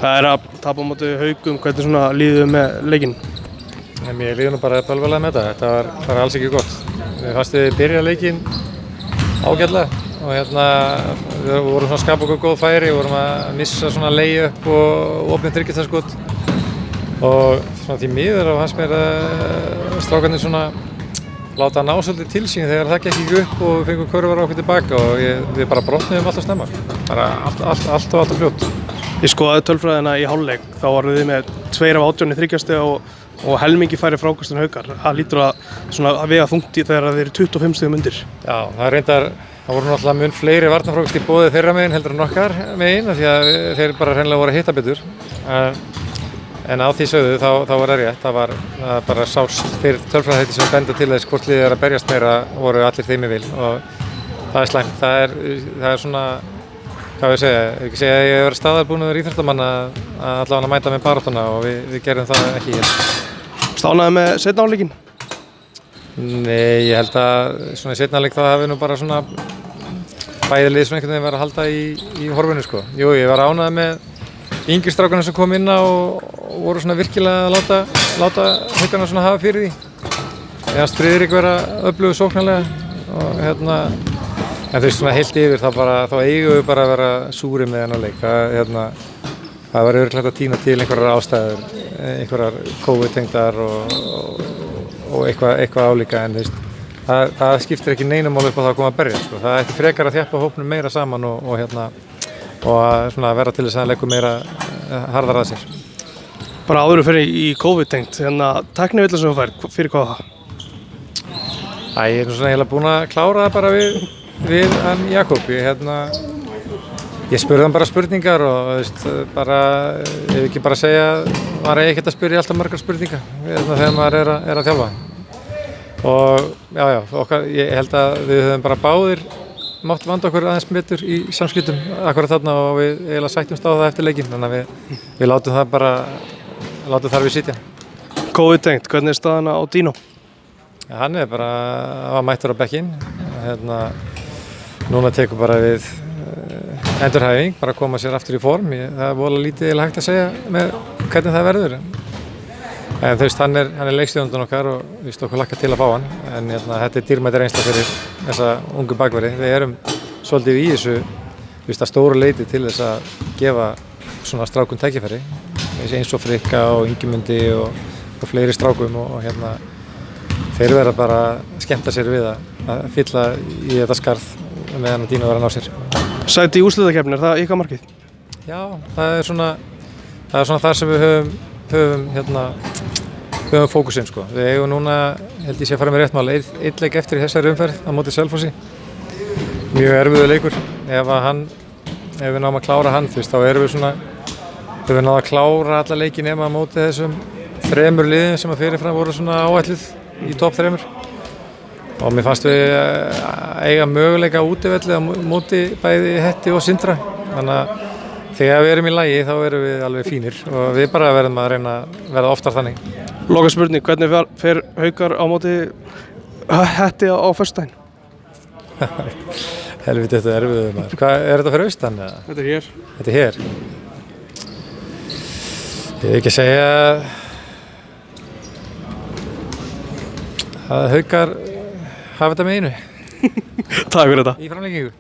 Það að tapa á móti Haukum, hvernig svona líður með leikinn? Mér líður nú bara bölvalega með þetta. Þetta var bara alls ekki gott. Við fannst við byrja leikinn ágætlega og við vorum svona að skapa okkur góð færi, við vorum að missa svona lay-up og opnið þriggjastaskot og svona því miður á hans mér strákarnir svona láta ná svolítið til sín þegar það gekk ekki upp og við fengum körfur á okkur tilbaka og við bara brotnuðum alltaf snemma. Bara alltaf fljótt. Ég skoðaði tölfræðina í hálfleik, þá varum við með 2 af 18 í þriggjastiga og helmingi færri frákast en Haukar. Það lítur að vega þungt í þegar þeir eru 25 stigum undir. Já, það voru náttúrulega mun fleiri varnarfrákast í boði þeirra megin heldur en okkar megin því að þeir bara hreinlega voru að hitta betur. En á því sögðu þá var það rétt, það bara sást fyrir tölfræðahætti sem benda til þess hvort liðið er að berjast meira voru allir þeim í vil og það er slæmt. Það er svona, hvað ég ekki segja að ég hef verið staðarbúnaður íþróttamann að allavega mæta með baráttuna og við gerum það ekki hér. Stánaði með seinna hálfleikinn? Nei, ég held að svona í seinna hálfleik það hafi nú bara svona bæði lið svona einhvern veginn verið að halda í horfinu sko. Jú, ég var ánægður með yngri strákarnir sem kom inn á og voru svona virkilega að láta Haukana svona hafa fyrir því. Ég fannst Friðrik vera öflugur sóknarlega og en þú veist svona heilt yfir þá eigum við bara að vera súrir með þennan leik. Það var örugglega að tína til einhverjar ástæður, einhverjar COVID-tengdar og eitthvað álíka en þú veist það skiptir ekki neinu máli upp á það að koma að berja sko. Það ætti frekar að þjappa hópnum meira saman og að svona vera til þess að leggja meira harðar að sér. Bara áður fyrir í COVID-tengt, tæknivilla sem þú fær, fyrir hvað það? Ég er nú svona eiginlega búinn að klára það bara við hann Jakob. Ég spurði hann bara spurningar og veist, bara, ef ekki bara segja, maður eigi ekkert að spyrja alltaf margar spurningar þegar maður er að þjálfa. Og ég held að við höfum bara báðir mátt vanda okkur aðeins betur í samskiptum akkurat þarna og við eiginlega sættumst á það eftir leikinn, þannig að við látum það bara, þar við sitja. COVID-tengt, hvernig staðan á Dino? Hann bara, var mættur á bekkinn, núna tekur bara við endurhæfing, bara koma sér aftur í form, það er voðalega lítið hægt að segja með hvernig það verður. En þú veist, hann er leikstjórnandinn okkar og við okkur hlakkar til að fá hann, en þetta er dýrmæt reynsla fyrir þessa ungu bakverði. Við erum svolítið í þessu, þú veist, að stóru leyti til þess að gefa svona strákum tækifæri, eins og Frikka og Ingimundi og fleiri strákum og þeir verða bara að skemmta sér við að fylla í þetta skarð meðan Dino verður að ná sér. Sæti í úrslitakeppni, það ykkar markið? Já, það er svona þar sem við höfum fókusinn sko. Við eigum núna, held ég sé að fara með rétt mál, einn leik eftir í þessari umferð á móti Selfossi. Mjög erfiður leikur. Ef við náum að klára hann, þá erum við náum að klára alla leiki nema á móti þessum 3 liðum sem að fyrirfram voru svona áætluð í topp 3. Og mér fannst við eiga möguleika á útivelli á móti bæði Hetti og Sindra. Þannig að þegar við erum í lagi þá erum við alveg fínir og við bara verðum að reyna að verða oftar þannig. Loka spurning, hvernig fer Haukar á móti Hetti á föstudaginn? Helviti, þetta er erfiður maður. Hvað, er þetta fyrir austan? Þetta er hér. Þetta er hér? Ég vil ekki segja að Haukar hafa þetta með einu. Takk fyrir þetta. Í framlengingu.